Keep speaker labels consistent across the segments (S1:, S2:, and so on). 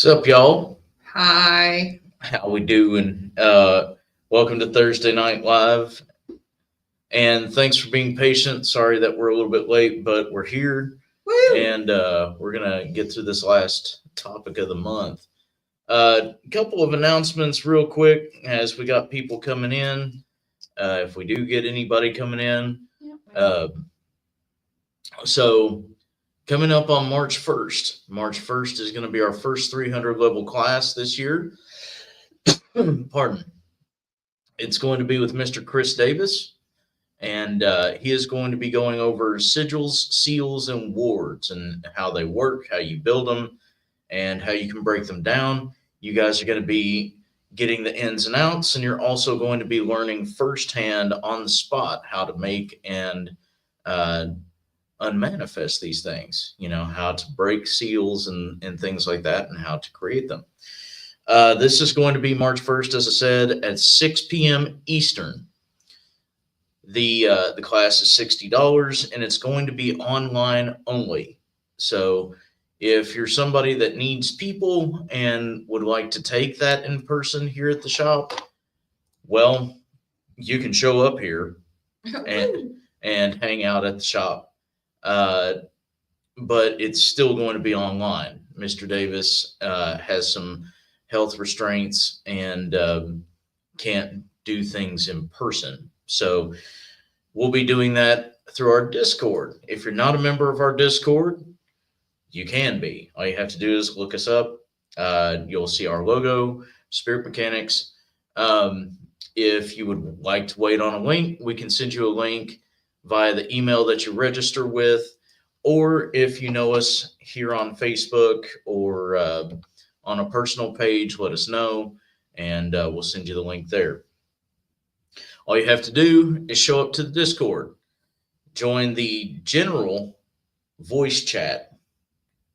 S1: What's up, y'all?
S2: Hi.
S1: How we doing? Welcome to Thursday Night Live, and thanks for being patient. Sorry that we're a little bit late, but we're here,
S2: Woo!
S1: and we're gonna get through this last topic of the month. A couple of announcements, real quick, as we got people coming in. If we do get anybody coming in, uh, so coming up on March 1st. March 1st is going to be our first 300 level class this year. Pardon. It's going to be with Mr. Chris Davis, and he is going to be going over sigils, seals, and wards and how they work, how you build them, and how you can break them down. You guys are going to be getting the ins and outs, and you're also going to be learning firsthand on the spot how to make and unmanifest these things, how to break seals and things like that and how to create them. This is going to be March 1st, as I said, at 6 p.m. Eastern. The class is $60 and it's going to be online only. So if you're somebody that needs people and would like to take that in person here at the shop, well, you can show up here and hang out at the shop. But it's still going to be online. Mr. Davis has some health restraints and can't do things in person. So we'll be doing that through our Discord. If you're not a member of our Discord, you can be. All you have to do is look us up. You'll see our logo, Spirit Mechanics. If you would like to wait on a link, we can send you a link via the email that you register with. Or if you know us here on Facebook or on a personal page, let us know, and we'll send you the link there. All you have to do is show up to the Discord, join the general voice chat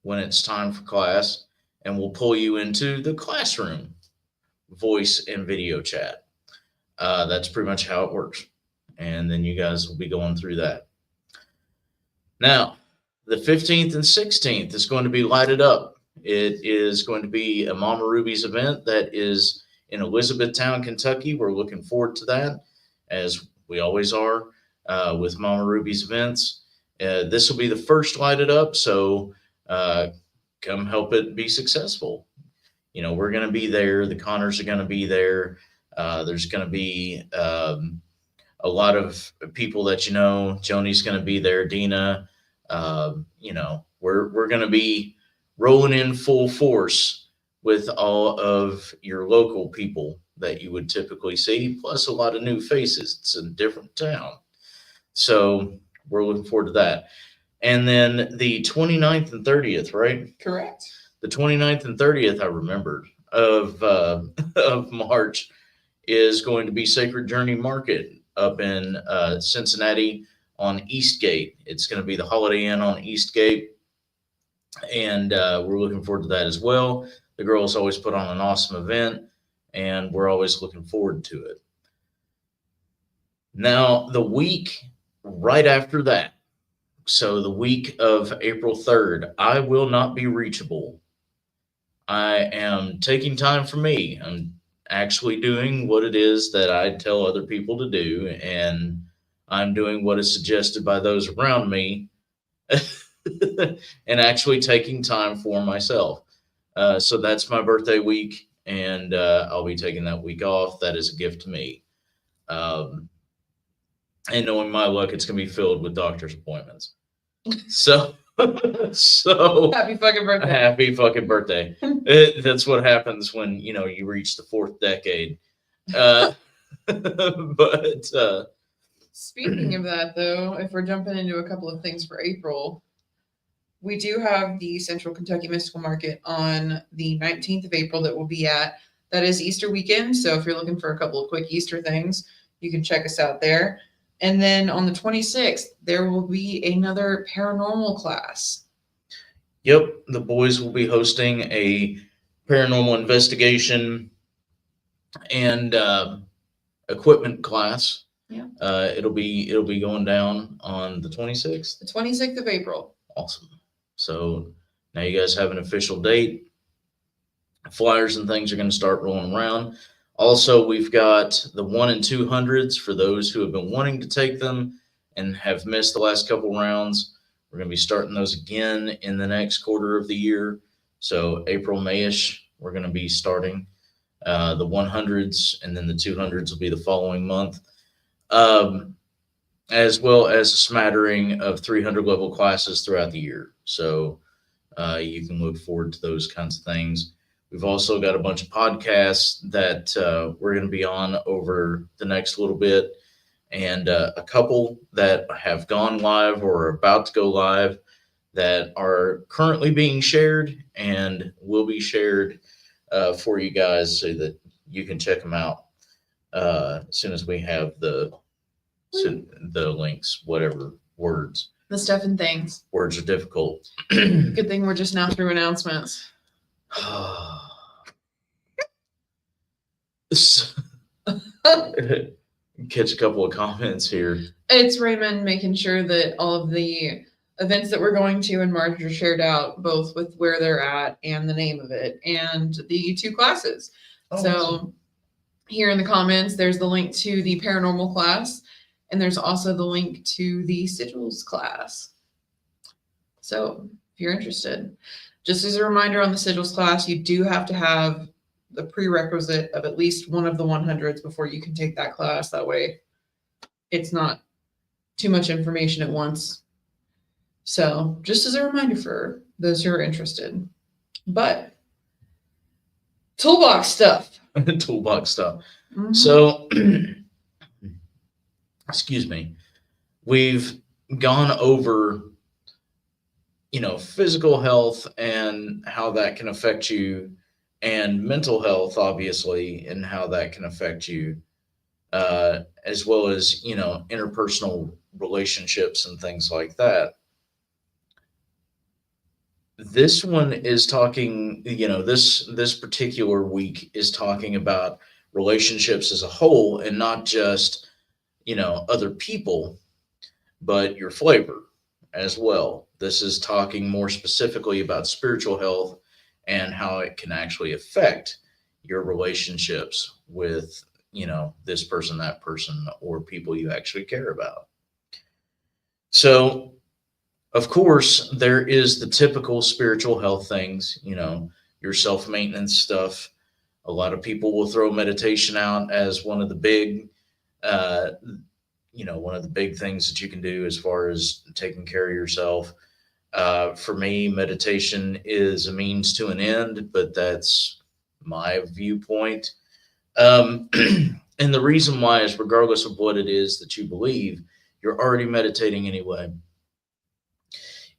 S1: when it's time for class, and we'll pull you into the classroom voice and video chat. That's pretty much how it works. And then you guys will be going through that. Now, the 15th and 16th is going to be lighted up. It is going to be a Mama Ruby's event that is in Elizabethtown, Kentucky. We're looking forward to that, as we always are with Mama Ruby's events. This will be the first lighted up, so come help it be successful. We're going to be there. The Connors are going to be there. There's going to be a lot of people that Joni's going to be there, Dina. We're going to be rolling in full force with all of your local people that you would typically see, plus a lot of new faces. It's a different town. So we're looking forward to that. And then the 29th and 30th, right?
S2: Correct.
S1: The 29th and 30th, I remembered, of March is going to be Sacred Journey Market up in Cincinnati on Eastgate. It's going to be the Holiday Inn on Eastgate, and we're looking forward to that as well. The girls always put on an awesome event, and we're always looking forward to it. Now, the week right after that, so the week of April 3rd, I will not be reachable. I am taking time for me. I'm actually doing what it is that I tell other people to do, and I'm doing what is suggested by those around me and actually taking time for myself. So that's my birthday week, and I'll be taking that week off. That is a gift to me. And knowing my luck, it's going to be filled with doctor's appointments. So
S2: Happy fucking birthday.
S1: Happy fucking birthday. That's what happens when, you reach the fourth decade. But
S2: speaking of that, though, if we're jumping into a couple of things for April, we do have the Central Kentucky Mystical Market on the 19th of April that we'll be at. That is Easter weekend. So if you're looking for a couple of quick Easter things, you can check us out there. And then on the 26th, there will be another paranormal class.
S1: Yep. The boys will be hosting a paranormal investigation and equipment class.
S2: Yeah.
S1: It'll be going down on the 26th.
S2: The 26th of April.
S1: Awesome. So now you guys have an official date. Flyers and things are going to start rolling around. Also, we've got the 1 and 200s for those who have been wanting to take them and have missed the last couple rounds. We're going to be starting those again in the next quarter of the year. So April, Mayish, we're going to be starting the 100s, and then the 200s will be the following month, as well as a smattering of 300 level classes throughout the year. So you can look forward to those kinds of things. We've also got a bunch of podcasts that we're going to be on over the next little bit, and a couple that have gone live or are about to go live that are currently being shared and will be shared for you guys so that you can check them out as soon as we have the links, whatever words.
S2: The stuff and things.
S1: Words are difficult.
S2: Good thing we're just now through announcements.
S1: Catch a couple of comments here.
S2: It's Raymond making sure that all of the events that we're going to in March are shared out, both with where they're at and the name of it, and the 2 classes. So awesome. Here in the comments, there's the link to the paranormal class, and there's also the link to the sigils class. So if you're interested, just as a reminder on the sigils class, you do have to have the prerequisite of at least one of the 100s before you can take that class. That way it's not too much information at once. So just as a reminder for those who are interested. But toolbox stuff.
S1: Toolbox stuff.
S2: Mm-hmm.
S1: So, excuse me, we've gone over, physical health and how that can affect you, and mental health, obviously, and how that can affect you, as well as, interpersonal relationships and things like that. This one is talking, this particular week is talking about relationships as a whole, and not just, other people, but your flavor as well. This is talking more specifically about spiritual health and how it can actually affect your relationships with, this person, that person, or people you actually care about. So, of course, there is the typical spiritual health things, your self-maintenance stuff. A lot of people will throw meditation out as one of the big, one of the big things that you can do as far as taking care of yourself. For me, meditation is a means to an end, but that's my viewpoint. And the reason why is, regardless of what it is that you believe, you're already meditating anyway.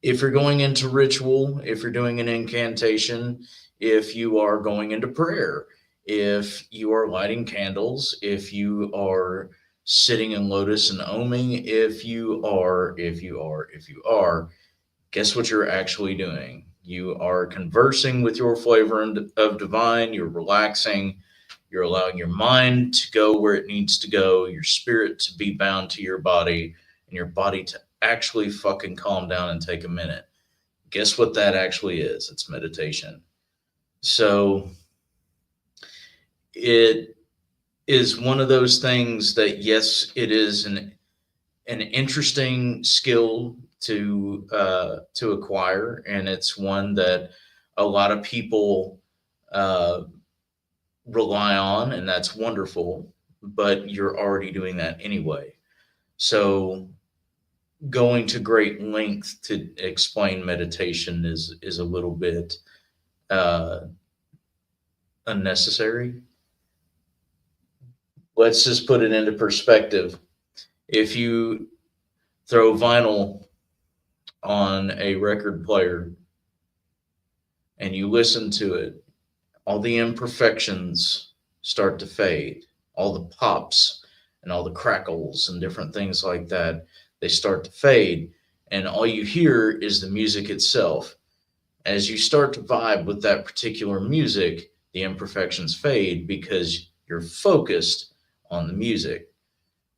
S1: If you're going into ritual, if you're doing an incantation, if you are going into prayer, if you are lighting candles, if you are sitting in lotus and oming, if you are, guess what you're actually doing? You are conversing with your flavor of divine, you're relaxing, you're allowing your mind to go where it needs to go, your spirit to be bound to your body, and your body to actually fucking calm down and take a minute. Guess what that actually is? It's meditation. So it is one of those things that, yes, it is an interesting skill to acquire, and it's one that a lot of people rely on, and that's wonderful, but you're already doing that anyway. So going to great length to explain meditation is a little bit unnecessary. Let's just put it into perspective. If you throw vinyl on a record player and you listen to it, all the imperfections start to fade. All the pops and all the crackles and different things like that, they start to fade. And all you hear is the music itself. As you start to vibe with that particular music, the imperfections fade because you're focused on the music.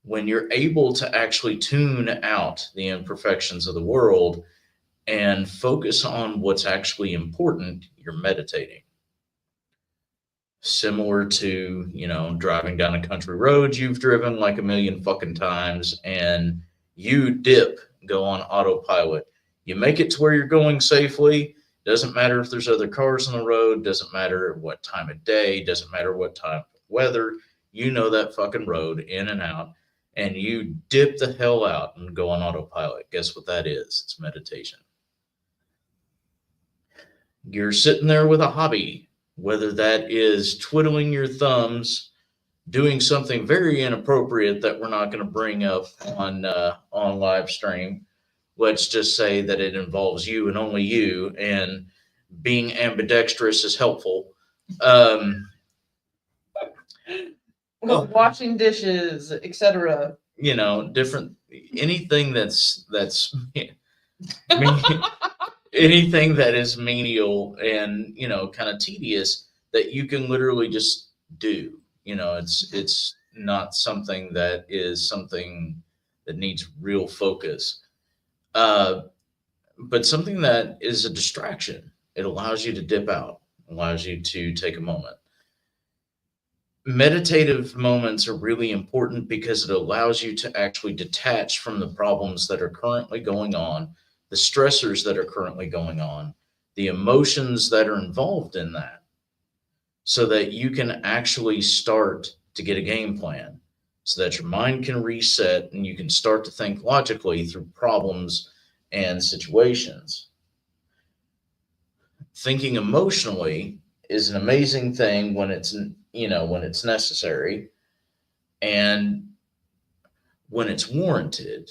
S1: When you're able to actually tune out the imperfections of the world and focus on what's actually important, you're meditating. similar to, driving down a country road you've driven like a million fucking times, and you dip, go on autopilot. You make it to where you're going safely. Doesn't matter if there's other cars on the road, doesn't matter what time of day, doesn't matter what time of weather. You know that fucking road in and out, and you dip the hell out and go on autopilot. Guess what that is? It's meditation. You're sitting there with a hobby, whether that is twiddling your thumbs, doing something very inappropriate that we're not going to bring up on live stream. Let's just say that it involves you and only you, and being ambidextrous is helpful.
S2: Washing dishes, etc.
S1: Different anything that's anything that is menial and kind of tedious that you can literally just do. It's not something that needs real focus, but something that is a distraction. It allows you to dip out, allows you to take a moment. Meditative moments are really important because it allows you to actually detach from the problems that are currently going on, the stressors that are currently going on, the emotions that are involved in that, so that you can actually start to get a game plan, so that your mind can reset and you can start to think logically through problems and situations. Thinking emotionally is an amazing thing when it's necessary and when it's warranted.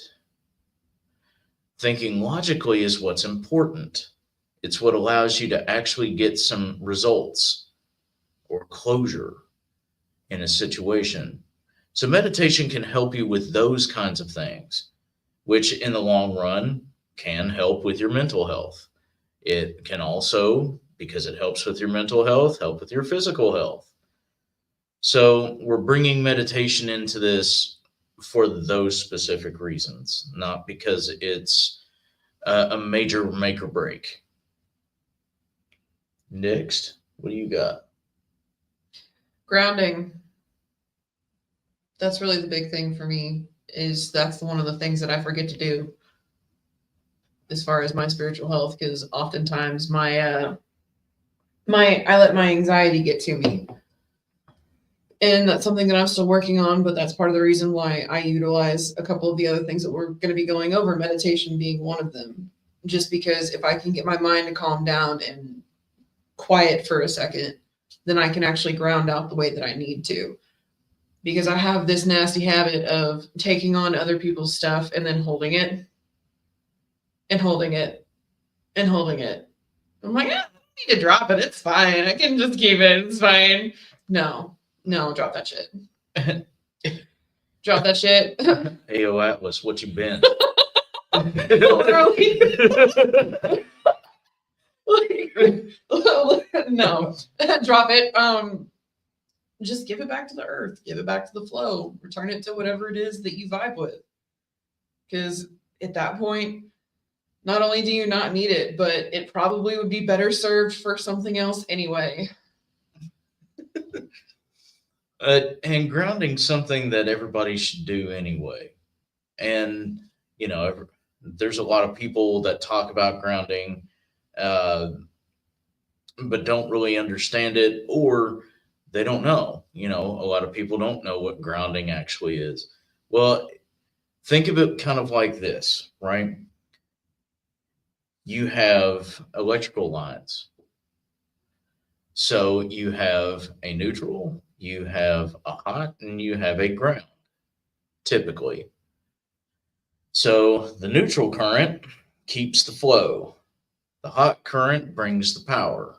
S1: Thinking logically is what's important. It's what allows you to actually get some results or closure in a situation. So meditation can help you with those kinds of things, which in the long run can help with your mental health. It can also, because it helps with your mental health, help with your physical health. So we're bringing meditation into this for those specific reasons, not because it's a major make or break. Next, what do you got?
S2: Grounding. That's really the big thing for me. That's one of the things that I forget to do as far as my spiritual health, because oftentimes I let my anxiety get to me. And that's something that I'm still working on, but that's part of the reason why I utilize a couple of the other things that we're going to be going over, meditation being one of them. Just because if I can get my mind to calm down and quiet for a second, then I can actually ground out the way that I need to. Because I have this nasty habit of taking on other people's stuff and then holding it and holding it and holding it. I'm like, I don't need to drop it. It's fine. I can just keep it. It's fine. No, drop that shit. Drop that shit.
S1: Hey, yo, Atlas, what you been?
S2: No, drop it. Just give it back to the earth, give it back to the flow, return it to whatever it is that you vibe with. Because at that point, not only do you not need it, but it probably would be better served for something else anyway.
S1: And grounding something that everybody should do anyway. And, there's a lot of people that talk about grounding, but don't really understand it, or they don't know. A lot of people don't know what grounding actually is. Well, think of it kind of like this, right? You have electrical lines. So you have a neutral, you have a hot, and you have a ground, typically. So the neutral current keeps the flow. The hot current brings the power,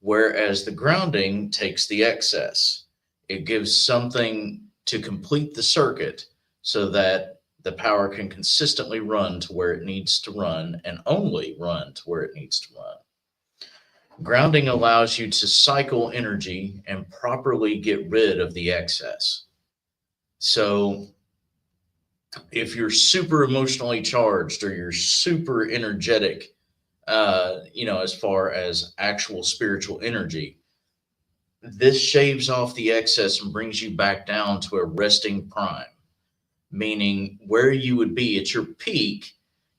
S1: whereas the grounding takes the excess. It gives something to complete the circuit so that the power can consistently run to where it needs to run and only run to where it needs to run. Grounding allows you to cycle energy and properly get rid of the excess. So if you're super emotionally charged or you're super energetic, as far as actual spiritual energy, this shaves off the excess and brings you back down to a resting prime, meaning where you would be at your peak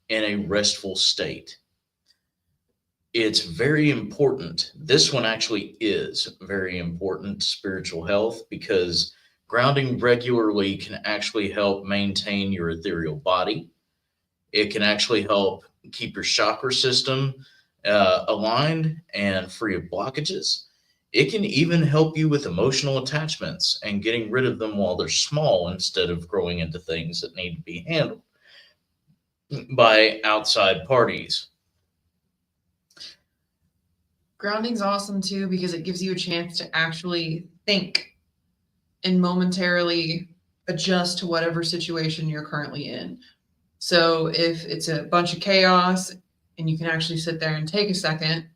S1: in a restful state. It's very important. This one actually is very important to spiritual health because grounding regularly can actually help maintain your ethereal body. It can actually help keep your chakra system aligned and free of blockages. It can even help you with emotional attachments and getting rid of them while they're small instead of growing into things that need to be handled by outside parties.
S2: Grounding's awesome too because it gives you a chance to actually think and momentarily adjust to whatever situation you're currently in. So if it's a bunch of chaos and you can actually sit there and take a second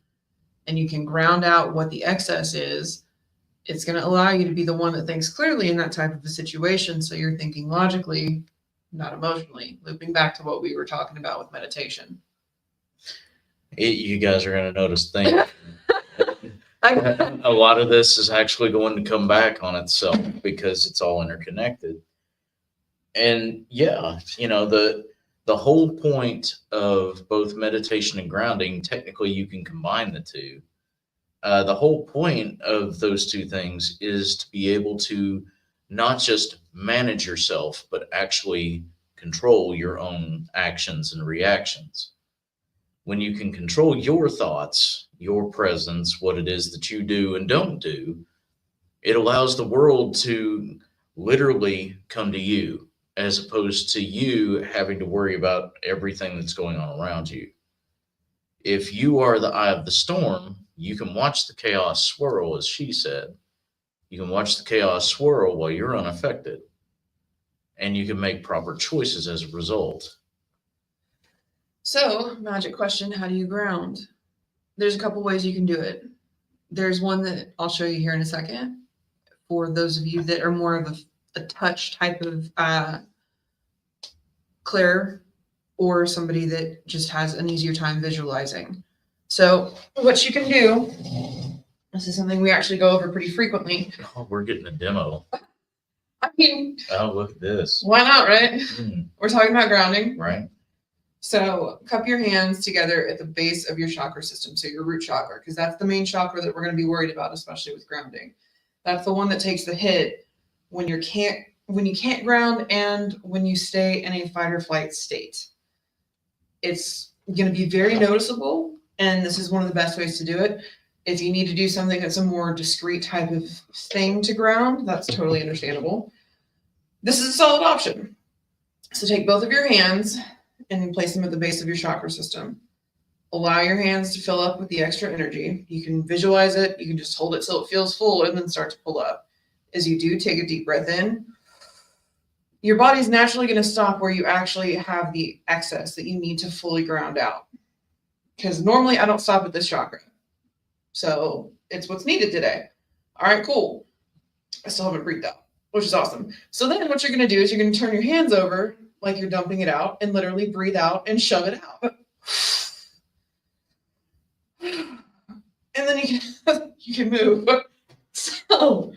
S2: and you can ground out what the excess is, it's going to allow you to be the one that thinks clearly in that type of a situation. So you're thinking logically, not emotionally, looping back to what we were talking about with meditation.
S1: You guys are going to notice things. A lot of this is actually going to come back on itself because it's all interconnected. And yeah, the whole point of both meditation and grounding, technically you can combine the two. The whole point of those two things is to be able to not just manage yourself, but actually control your own actions and reactions. When you can control your thoughts, your presence, what it is that you do and don't do, it allows the world to literally come to you as opposed to you having to worry about everything that's going on around you. If you are the eye of the storm, you can watch the chaos swirl, as she said. You can watch the chaos swirl while you're unaffected, and you can make proper choices as a result.
S2: So, magic question, how do you ground? There's a couple ways you can do it. There's one that I'll show you here in a second for those of you that are more of a touch type of clair, or somebody that just has an easier time visualizing. So what you can do, this is something we actually go over pretty frequently.
S1: Oh, we're getting a demo.
S2: I mean,
S1: oh, look at this.
S2: Why not, right? We're talking about grounding.
S1: Right.
S2: So cup your hands together at the base of your chakra system, so your root chakra, because that's the main chakra that we're going to be worried about, especially with grounding. That's the one that takes the hit when you can't ground and when you stay in a fight or flight state. It's going to be very noticeable, and this is one of the best ways to do it. If you need to do something that's a more discrete type of thing to ground, that's totally understandable. This is a solid option. So take both of your hands and place them at the base of your chakra system. Allow your hands to fill up with the extra energy. You can visualize it. You can just hold it till it feels full and then start to pull up. As you do, take a deep breath in. Your body's naturally going to stop where you actually have the excess that you need to fully ground out. Because normally I don't stop at this chakra. So it's what's needed today. All right, cool. I still haven't breathed out, which is awesome. So then what you're going to do is you're going to turn your hands over like you're dumping it out and literally breathe out and shove it out. And then you can move. So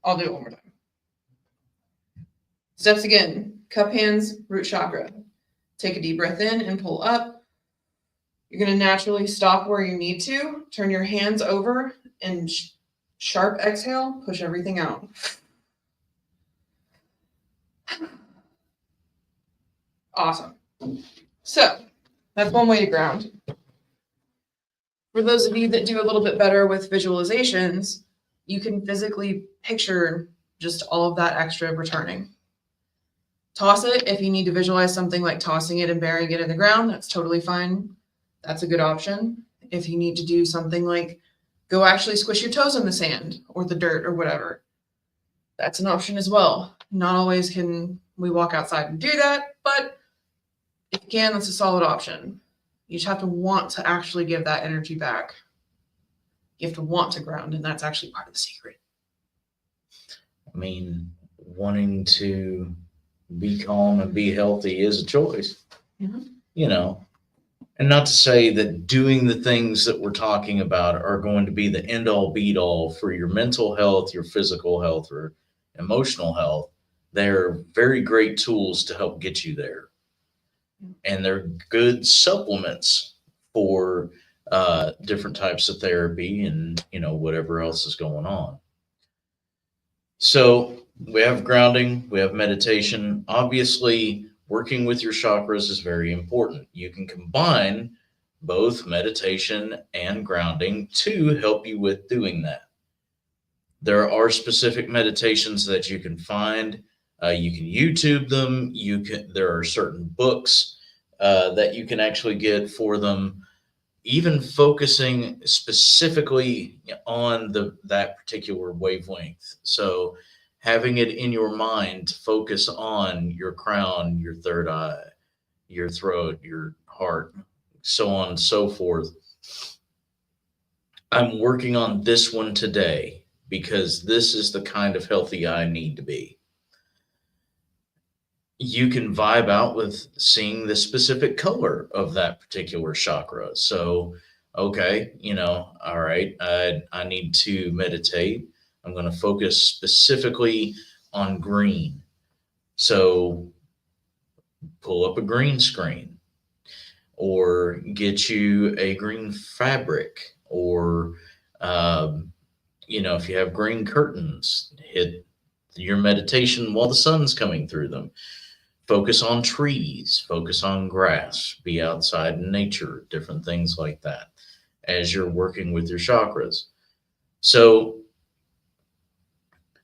S2: I'll do it one more time. Steps again. Cup hands, root chakra. Take a deep breath in and pull up. You're going to naturally stop where you need to. Turn your hands over and sharp exhale. Push everything out. Awesome. So that's one way to ground. For those of you that do a little bit better with visualizations, you can physically picture just all of that extra returning. Toss it. If you need to visualize something like tossing it and burying it in the ground, that's totally fine. That's a good option. If you need to do something like go actually squish your toes in the sand or the dirt or whatever, that's an option as well. Not always can we walk outside and do that, but if you can, that's a solid option. You just have to want to actually give that energy back. You have to want to ground, and that's actually part of the secret.
S1: I mean, wanting to be calm and be healthy is a choice.
S2: Mm-hmm.
S1: You know, And not to say that doing the things that we're talking about are going to be the end all be all for your mental health, your physical health, or emotional health. They're very great tools to help get you there. And they're good supplements for different types of therapy and, whatever else is going on. So we have grounding, we have meditation. Obviously, working with your chakras is very important. You can combine both meditation and grounding to help you with doing that. There are specific meditations that you can find. You can YouTube them. There are certain books that you can actually get for them, even focusing specifically on that particular wavelength. So having it in your mind to focus on your crown, your third eye, your throat, your heart, so on and so forth. I'm working on this one today because this is the kind of healthy I need to be. You can vibe out with seeing the specific color of that particular chakra. So, okay, all right, I need to meditate. I'm going to focus specifically on green. So, pull up a green screen or get you a green fabric or, if you have green curtains, hit your meditation while the sun's coming through them. Focus on trees, focus on grass, be outside in nature, different things like that as you're working with your chakras. So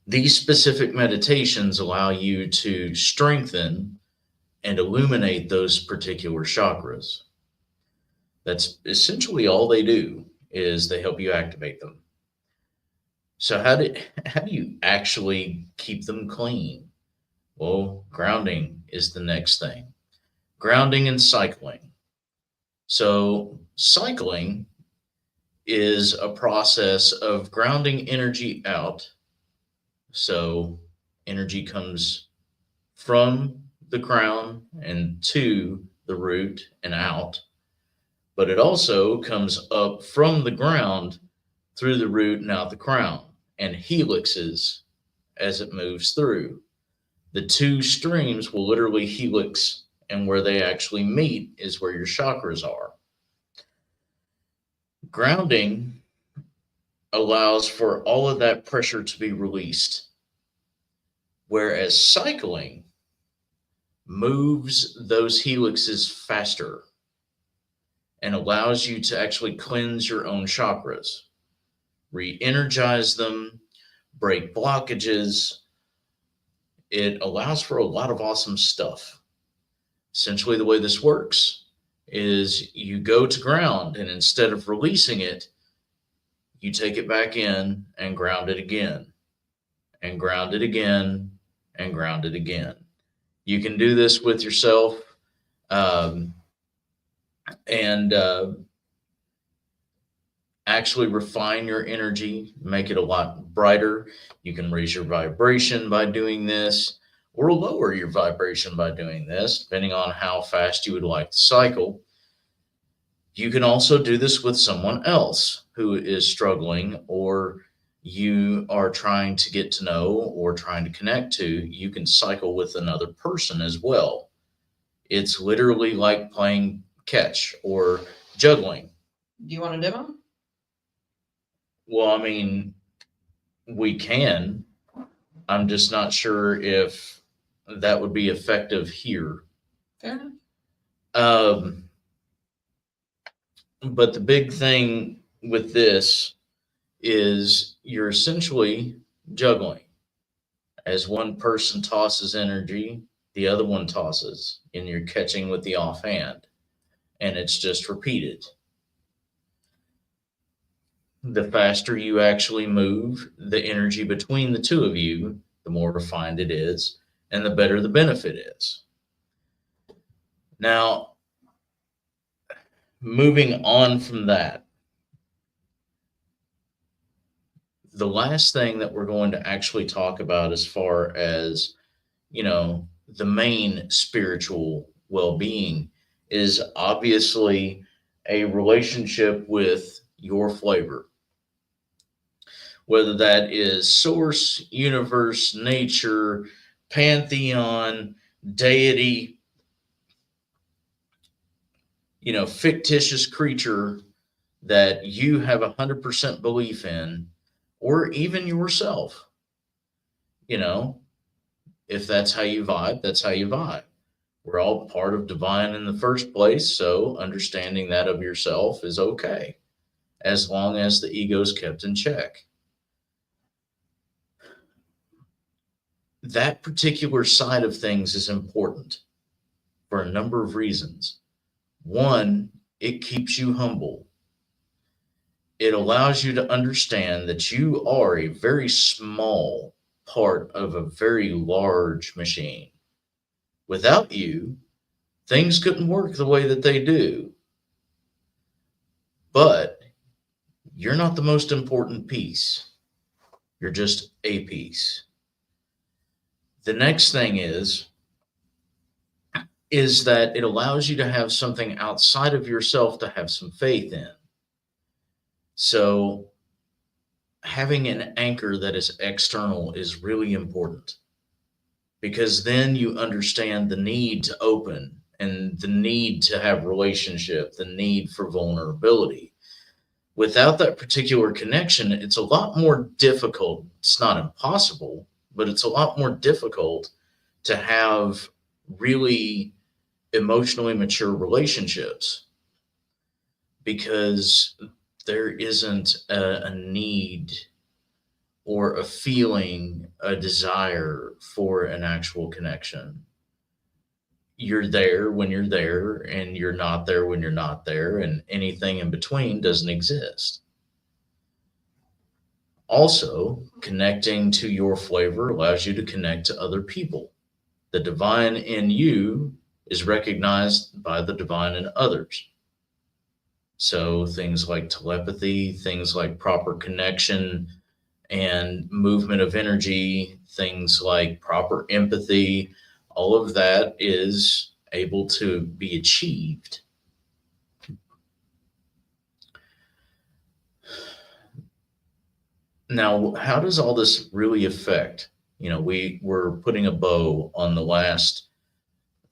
S1: these specific meditations allow you to strengthen and illuminate those particular chakras. That's essentially all they do, is they help you activate them. So how do you actually keep them clean? Well, grounding is the next thing. Grounding and cycling. So, cycling is a process of grounding energy out. So, energy comes from the crown and to the root and out, but it also comes up from the ground through the root and out the crown and helixes as it moves through. The two streams will literally helix, and where they actually meet is where your chakras are. Grounding allows for all of that pressure to be released, whereas cycling moves those helixes faster and allows you to actually cleanse your own chakras, re-energize them, break blockages. It allows for a lot of awesome stuff. Essentially, the way this works is you go to ground, and instead of releasing it, you take it back in and ground it again, and ground it again, and ground it again. You can do this with yourself, and actually refine your energy, make it a lot brighter. You can raise your vibration by doing this, or lower your vibration by doing this, depending on how fast you would like to cycle. You can also do this with someone else who is struggling, or you are trying to get to know or trying to connect to. You can cycle with another person as well. It's literally like playing catch or juggling.
S2: Do you want a demo?
S1: Well, I mean, we can. I'm just not sure if that would be effective here.
S2: Fair enough.
S1: But the big thing with this is you're essentially juggling. As one person tosses energy, the other one tosses, and you're catching with the offhand, and it's just repeated. The faster you actually move the energy between the two of you, the more refined it is, and the better the benefit is. Now, moving on from that, the last thing that we're going to actually talk about as far as, the main spiritual well-being is obviously a relationship with your flavor, whether that is source, universe, nature, pantheon, deity, fictitious creature that you have 100% belief in, or even yourself. You know, if that's how you vibe, that's how you vibe. We're all part of divine in the first place, so understanding that of yourself is okay, as long as the ego is kept in check. That particular side of things is important for a number of reasons. One, it keeps you humble. It allows you to understand that you are a very small part of a very large machine. Without you, things couldn't work the way that they do. But you're not the most important piece. You're just a piece. The next thing is that it allows you to have something outside of yourself to have some faith in. So having an anchor that is external is really important, because then you understand the need to open and the need to have relationship, the need for vulnerability. Without that particular connection, it's a lot more difficult. It's not impossible, but it's a lot more difficult to have really emotionally mature relationships, because there isn't a need or a feeling, a desire for an actual connection. You're there when you're there, and you're not there when you're not there, and anything in between doesn't exist. Also, connecting to your flavor allows you to connect to other people. The divine in you is recognized by the divine in others. So things like telepathy, things like proper connection and movement of energy, things like proper empathy, all of that is able to be achieved. Now, how does all this really affect? We're putting a bow on the last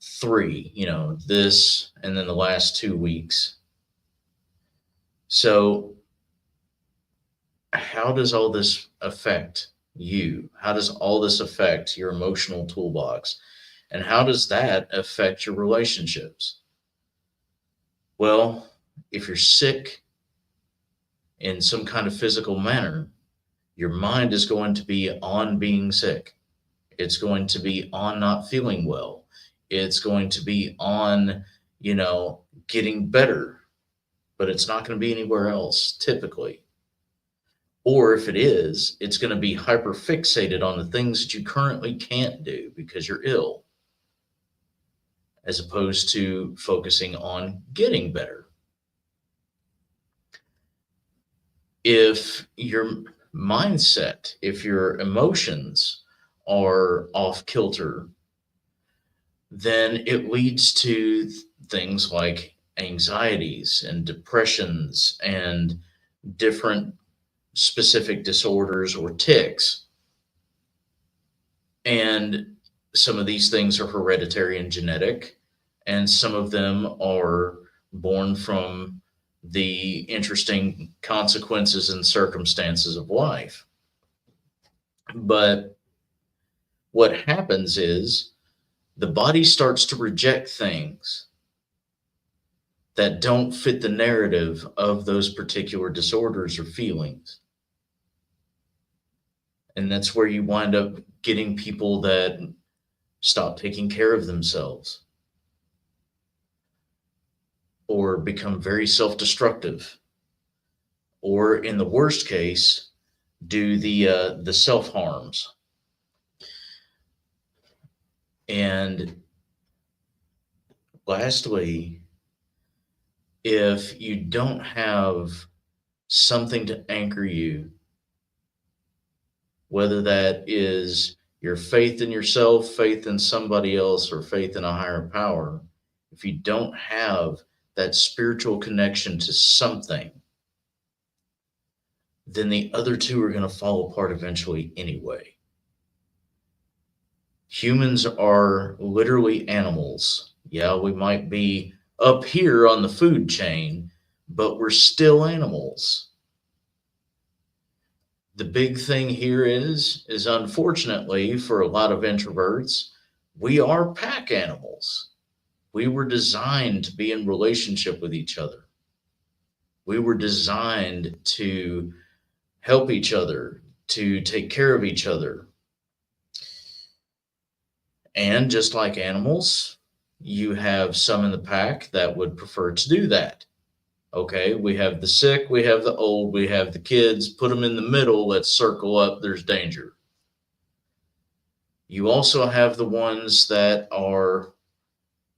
S1: three, this and then the last 2 weeks. So, how does all this affect you? How does all this affect your emotional toolbox? And how does that affect your relationships? Well, if you're sick in some kind of physical manner, your mind is going to be on being sick. It's going to be on not feeling well. It's going to be on, getting better, but it's not going to be anywhere else typically. Or if it is, it's going to be hyper fixated on the things that you currently can't do because you're ill, as opposed to focusing on getting better. If your mindset, if your emotions are off kilter, then it leads to things like anxieties and depressions and different specific disorders or tics. And some of these things are hereditary and genetic, and some of them are born from the interesting consequences and circumstances of life. But what happens is the body starts to reject things that don't fit the narrative of those particular disorders or feelings. And that's where you wind up getting people that stop taking care of themselves or become very self-destructive, or in the worst case, do the self-harms. And lastly, if you don't have something to anchor you, whether that is your faith in yourself, faith in somebody else, or faith in a higher power, if you don't have that spiritual connection to something, then the other two are going to fall apart eventually anyway. Humans are literally animals. Yeah, we might be up here on the food chain, but we're still animals. The big thing here is unfortunately for a lot of introverts, we are pack animals. We were designed to be in relationship with each other. We were designed to help each other, to take care of each other. And just like animals, you have some in the pack that would prefer to do that. Okay, we have the sick, we have the old, we have the kids, put them in the middle, let's circle up, there's danger. You also have the ones that are,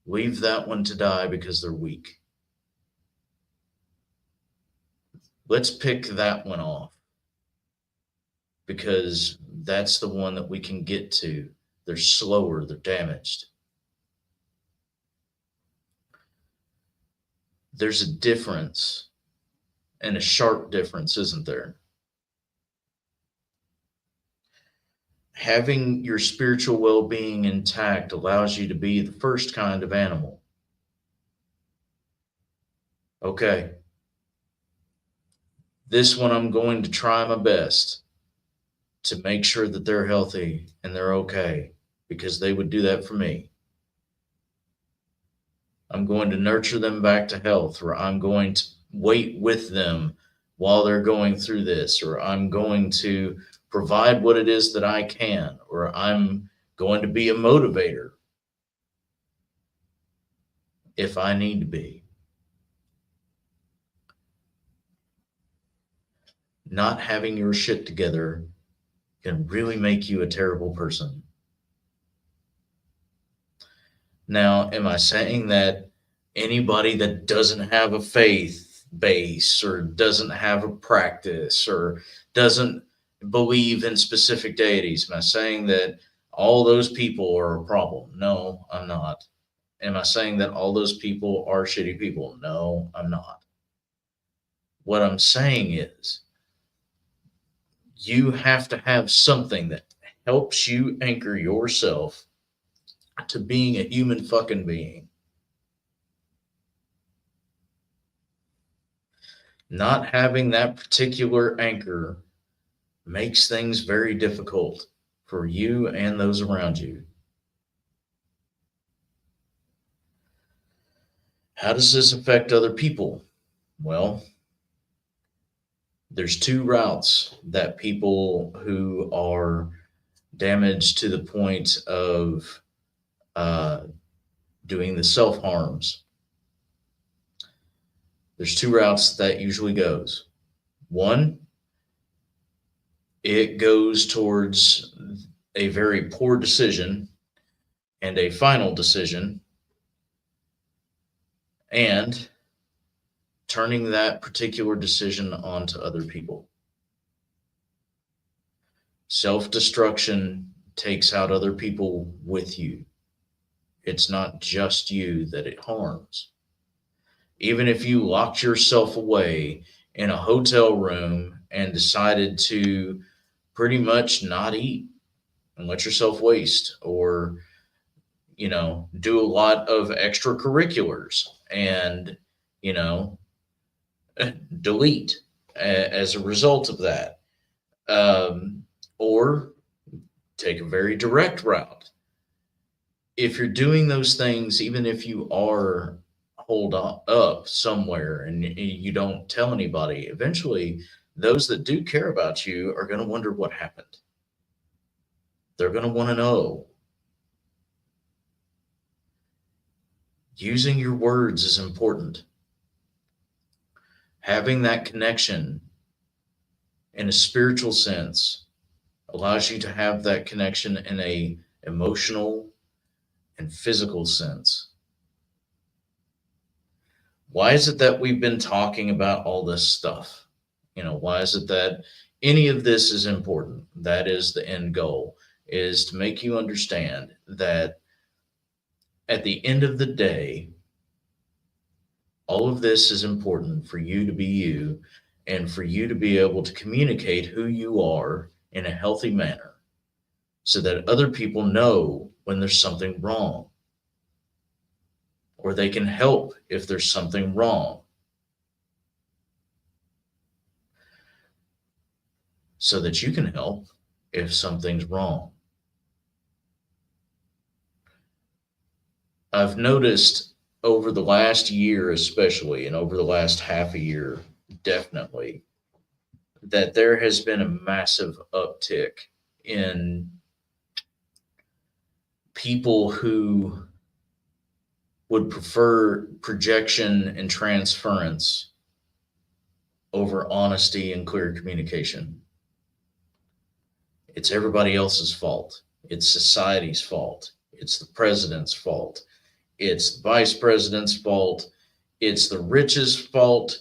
S1: leave that one to die because they're weak. Let's pick that one off because that's the one that we can get to. They're slower, they're damaged. There's a difference, and a sharp difference, isn't there? Having your spiritual well-being intact allows you to be the first kind of animal. Okay, this one I'm going to try my best to make sure that they're healthy and they're okay, because they would do that for me. I'm going to nurture them back to health, or I'm going to wait with them while they're going through this, or I'm going to provide what it is that I can, or I'm going to be a motivator if I need to be. Not having your shit together can really make you a terrible person. Now, am I saying that anybody that doesn't have a faith base or doesn't have a practice or doesn't believe in specific deities, am I saying that all those people are a problem? No, I'm not. Am I saying that all those people are shitty people? No, I'm not. What I'm saying is you have to have something that helps you anchor yourself to being a human fucking being. Not having that particular anchor makes things very difficult for you and those around you. How does this affect other people? Well, there's two routes that people who are damaged to the point of doing the self-harms. There's two routes that usually goes. One, it goes towards a very poor decision and a final decision, and turning that particular decision onto other people. Self-destruction takes out other people with you. It's not just you that it harms. Even if you locked yourself away in a hotel room and decided to pretty much not eat and let yourself waste, or, do a lot of extracurriculars and, delete as a result of that. Or take a very direct route. If you're doing those things, even if you are holed up somewhere and you don't tell anybody, eventually those that do care about you are going to wonder what happened. They're going to want to know. Using your words is important. Having that connection in a spiritual sense allows you to have that connection in a emotional and physical sense. Why is it that we've been talking about all this stuff? Why is it that any of this is important? That is the end goal, is to make you understand that at the end of the day, All of this is important for you to be you and for you to be able to communicate who you are in a healthy manner so that other people know when there's something wrong, or they can help if there's something wrong, so that you can help if something's wrong. I've noticed over the last year, especially, and over the last half a year, definitely, that there has been a massive uptick in people who would prefer projection and transference over honesty and clear communication. It's everybody else's fault. It's society's fault. It's the president's fault. It's the vice president's fault. It's the rich's fault.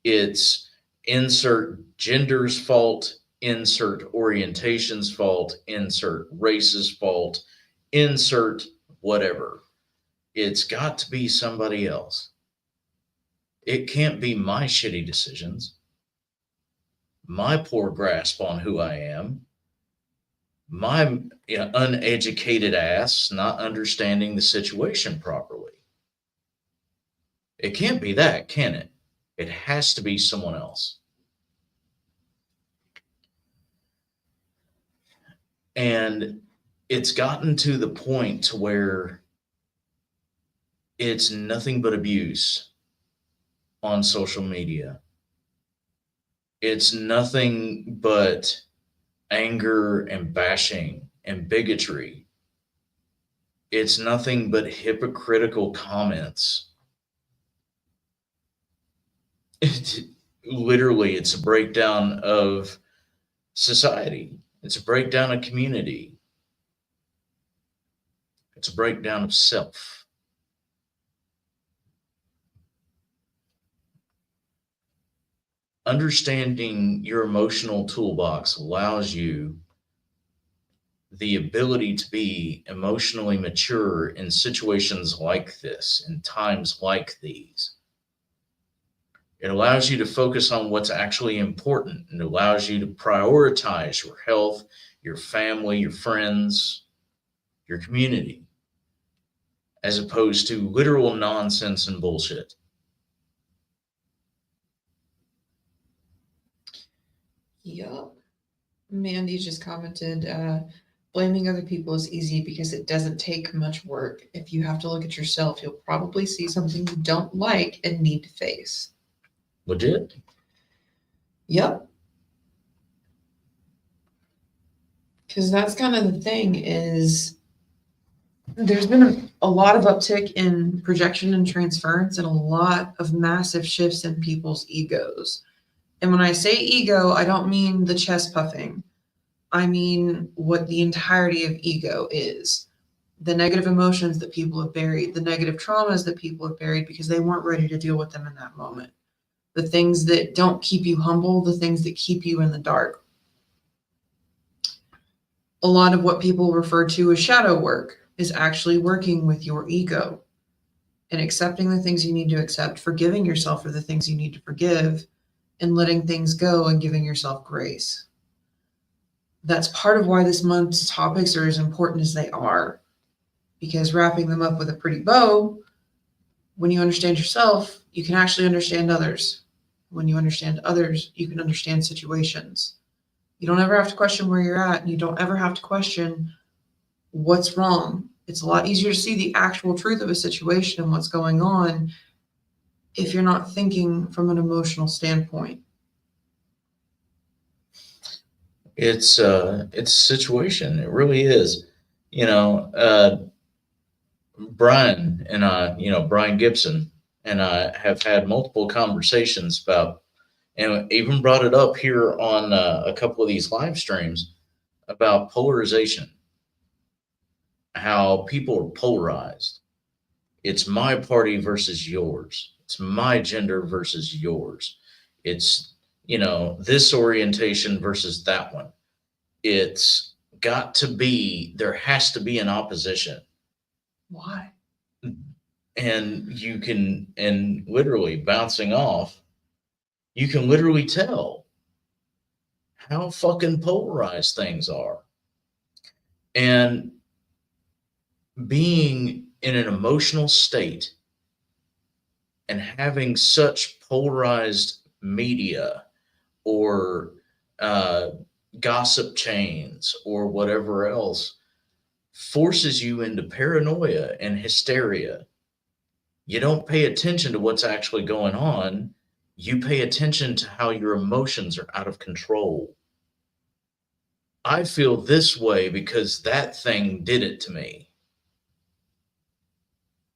S1: It's insert gender's fault, insert orientation's fault, insert race's fault, insert whatever. It's got to be somebody else. It can't be my shitty decisions, my poor grasp on who I am, my uneducated ass not understanding the situation properly. It can't be that, can it? It has to be someone else. And it's gotten to the point to where it's nothing but abuse on social media. It's nothing but anger and bashing and bigotry. It's nothing but hypocritical comments. Literally, it's a breakdown of society. It's a breakdown of community. It's a breakdown of self. Understanding your emotional toolbox allows you the ability to be emotionally mature in situations like this, in times like these. It allows you to focus on what's actually important, and it allows you to prioritize your health, your family, your friends, your community, as opposed to literal nonsense and bullshit.
S2: Yup. Mandy just commented, blaming other people is easy because it doesn't take much work. If you have to look at yourself, you'll probably see something you don't like and need to face.
S1: Legit.
S2: Yep. Because that's kind of the thing is there's been a lot of uptick in projection and transference and a lot of massive shifts in people's egos. And when I say ego, I don't mean the chest puffing. I mean what the entirety of ego is. The negative emotions that people have buried, the negative traumas that people have buried because they weren't ready to deal with them in that moment. The things that don't keep you humble, the things that keep you in the dark. A lot of what people refer to as shadow work is actually working with your ego and accepting the things you need to accept, forgiving yourself for the things you need to forgive, and letting things go and giving yourself grace. That's part of why this month's topics are as important as they are, because wrapping them up with a pretty bow, when you understand yourself, you can actually understand others. When you understand others, you can understand situations. You don't ever have to question where you're at, and you don't ever have to question what's wrong. It's a lot easier to see the actual truth of a situation and what's going on if you're not thinking from an emotional standpoint.
S1: It's a situation. It really is. Brian and I, Brian Gibson and I have had multiple conversations about, and even brought it up here on a couple of these live streams about polarization, how people are polarized. It's my party versus yours. It's my gender versus yours. It's, this orientation versus that one. It's got to be, there has to be an opposition.
S2: Why?
S1: And you can, and literally bouncing off, you can literally tell how fucking polarized things are. And being in an emotional state and having such polarized media or uh, gossip chains or whatever else forces you into paranoia and hysteria. You don't pay attention to what's actually going on. You pay attention to how your emotions are out of control. I feel this way because that thing did it to me.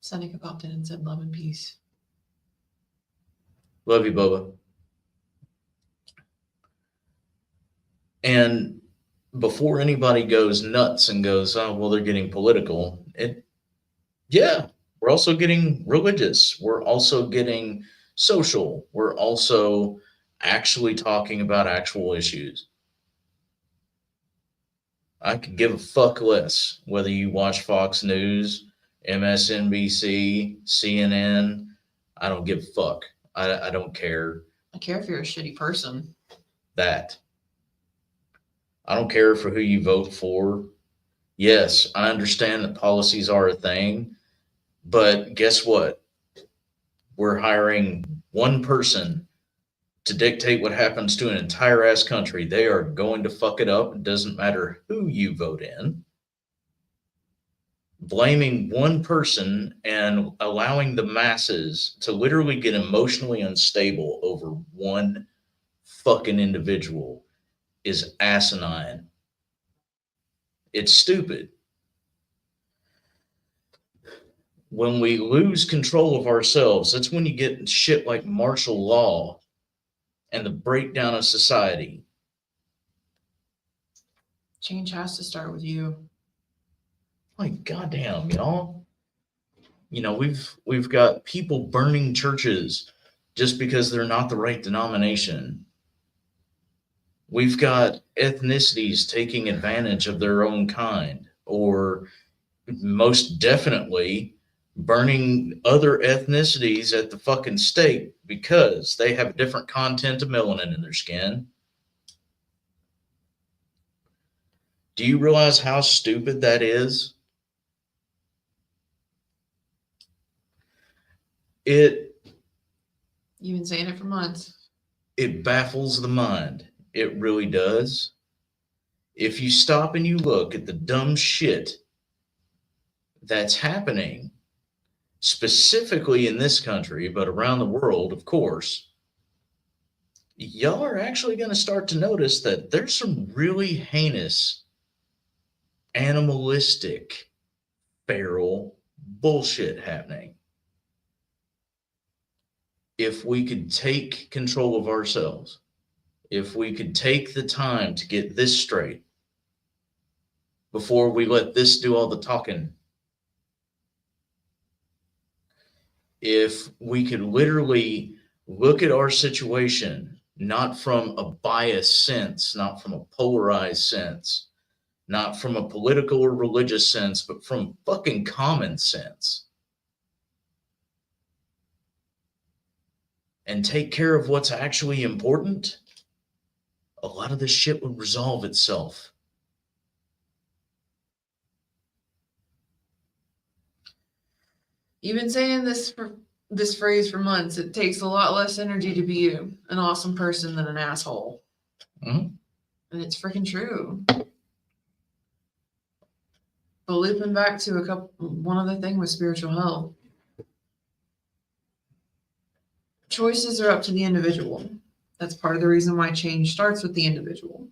S2: Seneca popped in and said, "Love and peace."
S1: Love you, Bubba. And before anybody goes nuts and goes, oh, well, they're getting political, yeah, we're also getting religious. We're also getting social. We're also actually talking about actual issues. I could give a fuck less whether you watch Fox News, MSNBC, CNN. I don't give a fuck. I don't care.
S2: I care if you're a shitty person.
S1: That. I don't care for who you vote for. Yes, I understand that policies are a thing, but guess what? We're hiring one person to dictate what happens to an entire ass country. They are going to fuck it up. It doesn't matter who you vote in. Blaming one person and allowing the masses to literally get emotionally unstable over one fucking individual is asinine. It's stupid. When we lose control of ourselves, that's when you get shit like martial law and the breakdown of society.
S2: Change has to start with you.
S1: Like, goddamn, y'all. You know, we've got people burning churches just because they're not the right denomination. We've got ethnicities taking advantage of their own kind, or most definitely burning other ethnicities at the fucking stake because they have a different content of melanin in their skin. Do you realize how stupid that is?
S2: You've been saying it for months.
S1: It baffles the mind. It really does. If you stop and you look at the dumb shit that's happening, specifically in this country, but around the world, of course, y'all are actually going to start to notice that there's some really heinous, animalistic, feral bullshit happening. If we could take control of ourselves, if we could take the time to get this straight before we let this do all the talking, if we could literally look at our situation, not from a biased sense, not from a polarized sense, not from a political or religious sense, but from fucking common sense, and take care of what's actually important, a lot of this shit would resolve itself.
S2: You've been saying this phrase for months. It takes a lot less energy to be an awesome person than an asshole.
S1: Mm-hmm.
S2: And it's freaking true. But looping back to one other thing with spiritual health. Choices are up to the individual. That's part of the reason why change starts with the individual.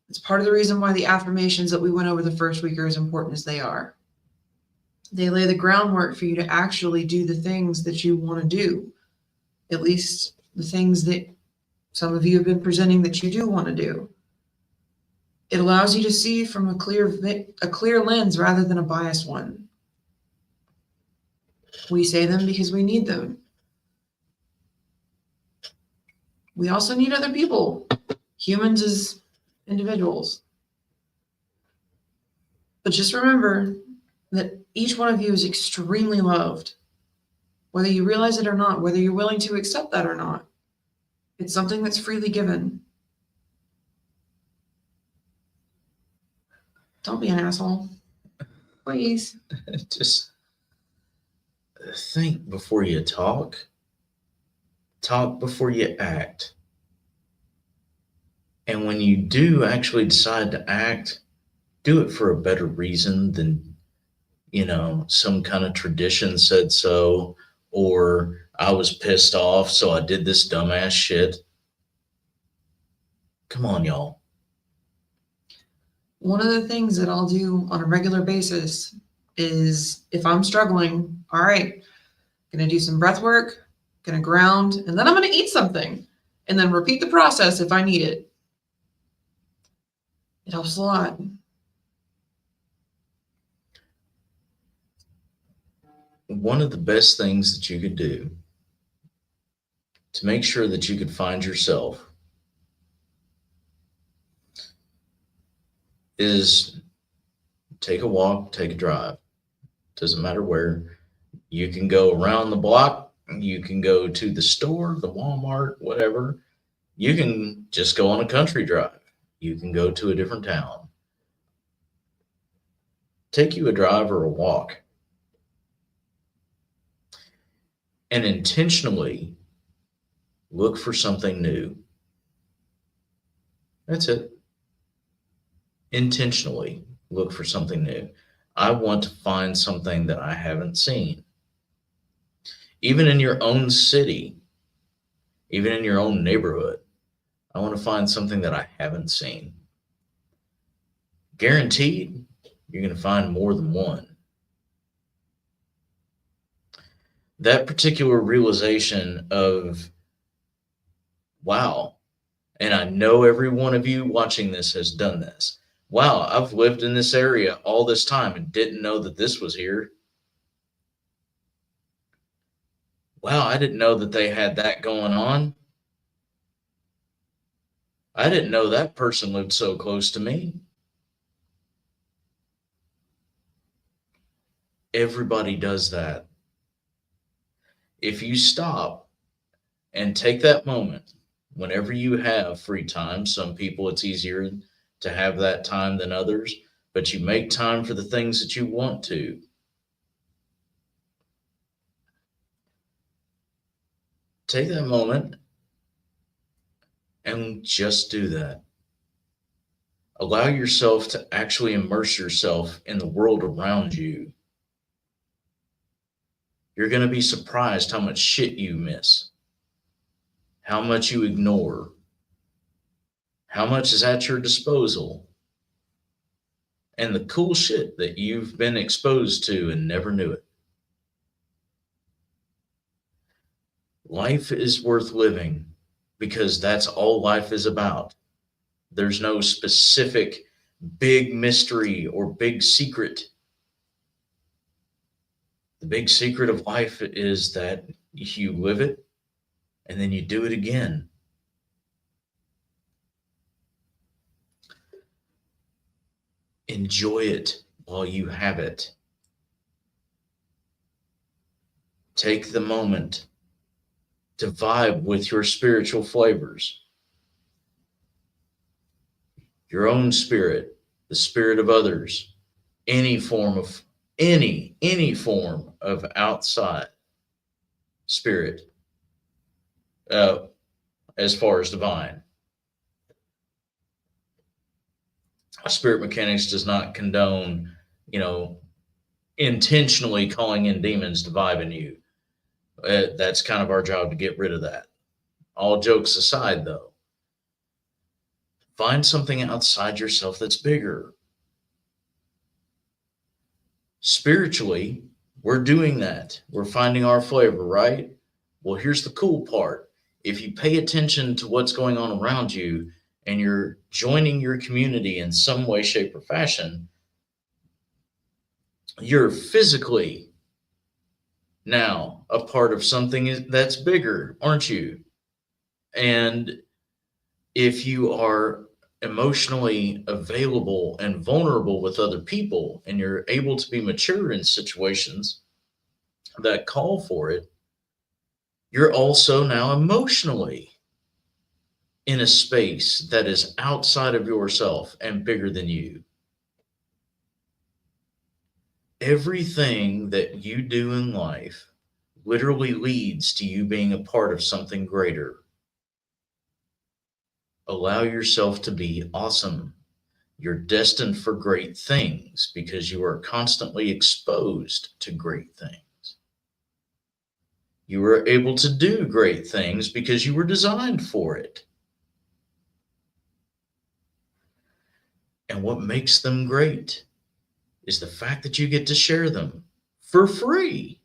S2: It's part of the reason why the affirmations that we went over the first week are as important as they are. They lay the groundwork for you to actually do the things that you want to do. At least the things that some of you have been presenting that you do want to do. It allows you to see from a clear lens rather than a biased one. We say them because we need them. We also need other people, humans as individuals. But just remember, that each one of you is extremely loved, whether you realize it or not, whether you're willing to accept that or not. It's something that's freely given. Don't be an asshole. Please.
S1: Just think before you talk. Talk before you act. And when you do actually decide to act, do it for a better reason than, some kind of tradition said so, or I was pissed off, so I did this dumbass shit. Come on, y'all.
S2: One of the things that I'll do on a regular basis is if I'm struggling, all right, gonna do some breath work, gonna ground, and then I'm gonna eat something, and then repeat the process if I need it. It helps a lot.
S1: One of the best things that you could do to make sure that you could find yourself is take a walk, take a drive. Doesn't matter where. You can go around the block, you can go to the store, the Walmart, whatever. You can just go on a country drive. You can go to a different town. Take you a drive or a walk. And intentionally look for something new. That's it. Intentionally look for something new. I want to find something that I haven't seen. Even in your own city, even in your own neighborhood, I want to find something that I haven't seen. Guaranteed, you're going to find more than one. That particular realization of, wow, and I know every one of you watching this has done this. Wow, I've lived in this area all this time and didn't know that this was here. Wow, I didn't know that they had that going on. I didn't know that person lived so close to me. Everybody does that. If you stop and take that moment, whenever you have free time, some people it's easier to have that time than others, but you make time for the things that you want to. Take that moment and just do that. Allow yourself to actually immerse yourself in the world around you. You're going to be surprised how much shit you miss, how much you ignore, how much is at your disposal, and the cool shit that you've been exposed to and never knew it. Life is worth living because that's all life is about. There's no specific big mystery or big secret. The big secret of life is that you live it and then you do it again. Enjoy it while you have it. Take the moment to vibe with your spiritual flavors. Your own spirit, the spirit of others, any form of outside spirit, as far as divine. Spirit mechanics does not condone, intentionally calling in demons to vibe in you. That's kind of our job to get rid of that. All jokes aside, though, find something outside yourself that's bigger. Spiritually, we're doing that. We're finding our flavor, right? Well, here's the cool part. If you pay attention to what's going on around you and you're joining your community in some way, shape, or fashion, you're physically now a part of something that's bigger, aren't you? And if you are emotionally available and vulnerable with other people, and you're able to be mature in situations that call for it, you're also now emotionally in a space that is outside of yourself and bigger than you. Everything that you do in life literally leads to you being a part of something greater. Allow yourself to be awesome. You're destined for great things because you are constantly exposed to great things. You are able to do great things because you were designed for it. And what makes them great is the fact that you get to share them for free.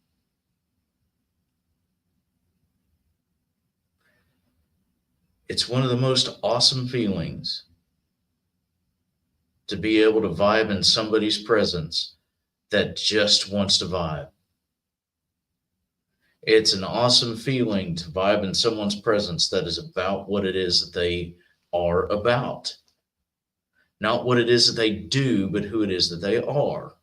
S1: It's one of the most awesome feelings to be able to vibe in somebody's presence that just wants to vibe. It's an awesome feeling to vibe in someone's presence that is about what it is that they are about. Not what it is that they do, but who it is that they are.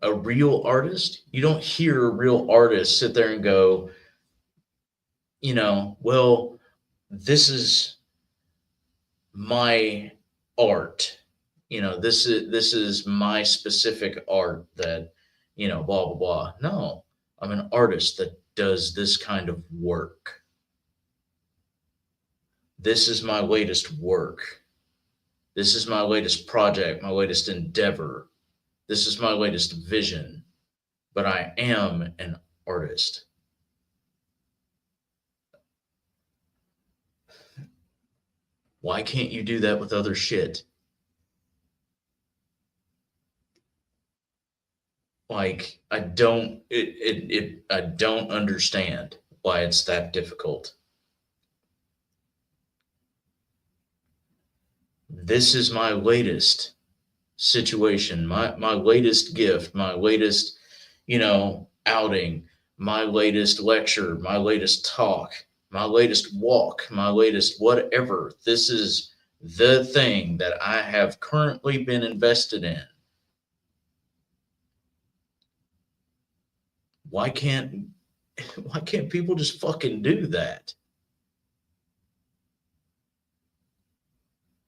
S1: A real artist, you don't hear a real artist sit there and go, well, this is my art. This is my specific art that, blah, blah, blah. No, I'm an artist that does this kind of work. This is my latest work. This is my latest project, my latest endeavor. This is my latest vision. But I am an artist. Why can't you do that with other shit? Like, I don't understand why it's that difficult. This is my latest situation, my latest gift, my latest, outing, my latest lecture, my latest talk, my latest walk, my latest whatever. This is the thing that I have currently been invested in. Why can't people just fucking do that?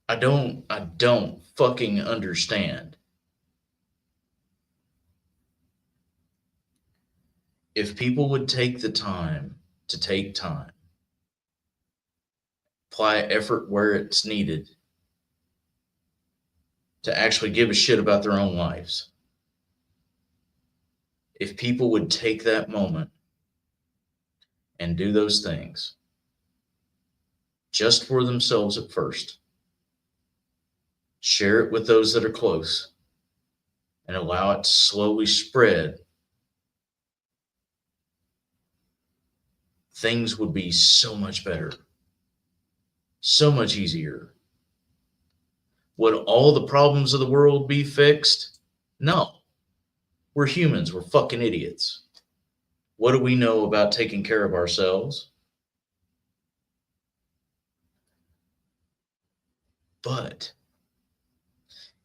S1: I don't fucking understand. If people would take the time to take time, apply effort where it's needed, to actually give a shit about their own lives. If people would take that moment and do those things just for themselves at first, share it with those that are close, and allow it to slowly spread, things would be so much better, so much easier. Would all the problems of the world be fixed? No. We're humans. We're fucking idiots. What do we know about taking care of ourselves? But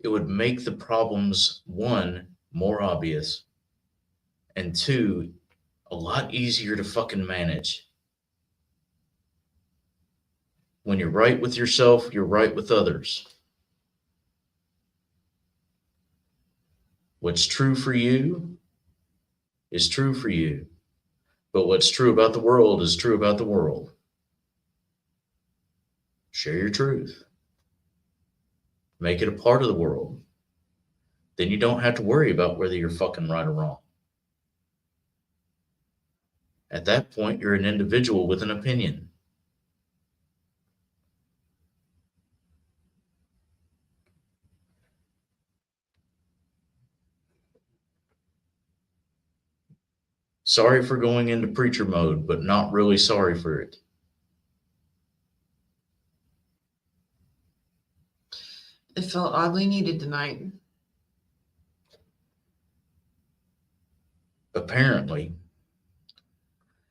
S1: it would make the problems, one, more obvious, and two, a lot easier to fucking manage. When you're right with yourself, you're right with others. What's true for you is true for you. But what's true about the world is true about the world. Share your truth. Make it a part of the world. Then you don't have to worry about whether you're fucking right or wrong. At that point, you're an individual with an opinion. Sorry for going into preacher mode, but not really sorry for it.
S2: It felt oddly needed tonight.
S1: Apparently,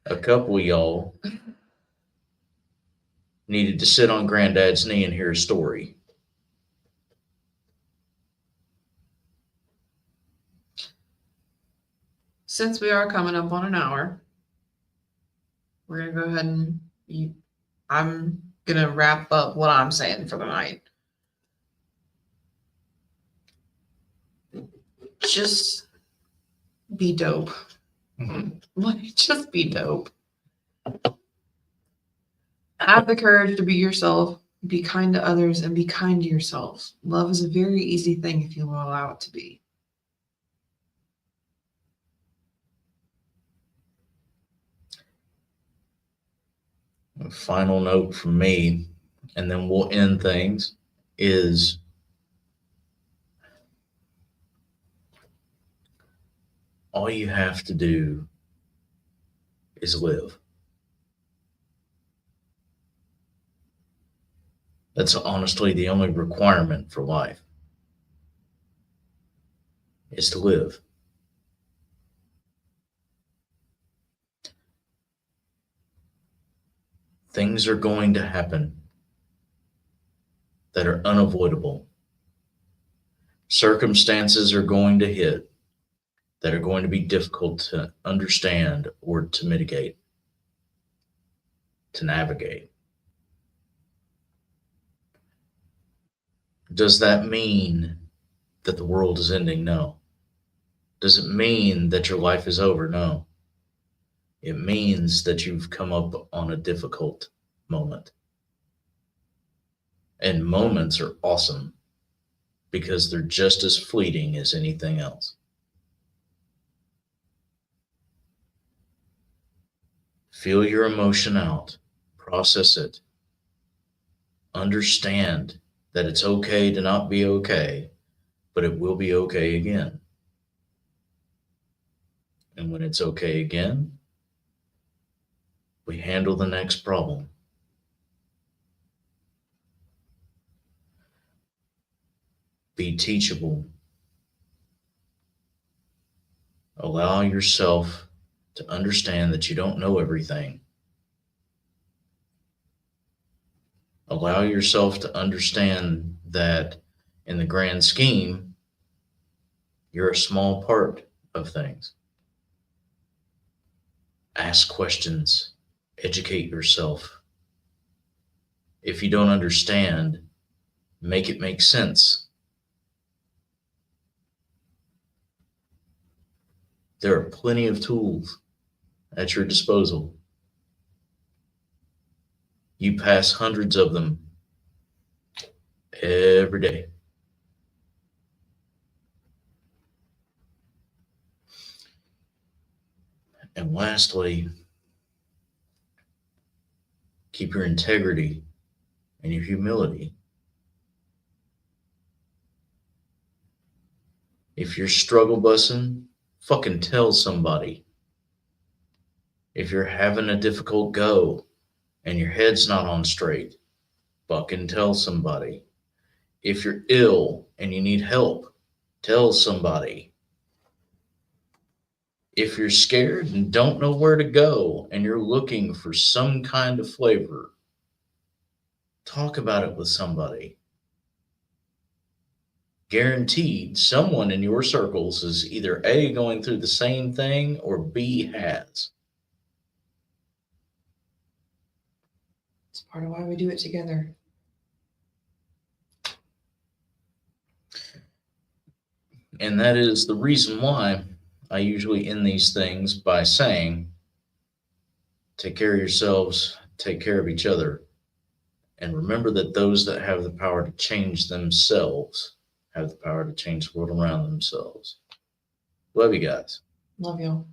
S1: a couple of y'all needed to sit on granddad's knee and hear a story.
S2: Since we are coming up on an hour, we're going to go ahead and I'm going to wrap up what I'm saying for the night. Just be dope. Like, just be dope. Have the courage to be yourself, be kind to others, and be kind to yourselves. Love is a very easy thing if you will allow it to be.
S1: A final note from me, and then we'll end things, is all you have to do is live. That's honestly the only requirement for life, is to live. Things are going to happen that are unavoidable. Circumstances are going to hit that are going to be difficult to understand or to mitigate, to navigate. Does that mean that the world is ending? No. Does it mean that your life is over? No. It means that you've come up on a difficult moment. And moments are awesome because they're just as fleeting as anything else. Feel your emotion out, process it, understand that it's okay to not be okay, but it will be okay again. And when it's okay again, we handle the next problem. Be teachable. Allow yourself to understand that you don't know everything. Allow yourself to understand that in the grand scheme, you're a small part of things. Ask questions, educate yourself. If you don't understand, make it make sense. There are plenty of tools at your disposal. You pass hundreds of them every day. And lastly, keep your integrity and your humility. If you're struggle bussing, fucking tell somebody. If you're having a difficult go and your head's not on straight, fucking tell somebody. If you're ill and you need help, tell somebody. If you're scared and don't know where to go and you're looking for some kind of flavor, talk about it with somebody. Guaranteed, someone in your circles is either A, going through the same thing, or B, has.
S2: It's part of why we do it together.
S1: And that is the reason why I usually end these things by saying, take care of yourselves, take care of each other, and remember that those that have the power to change themselves have the power to change the world around themselves. Love you guys.
S2: Love y'all.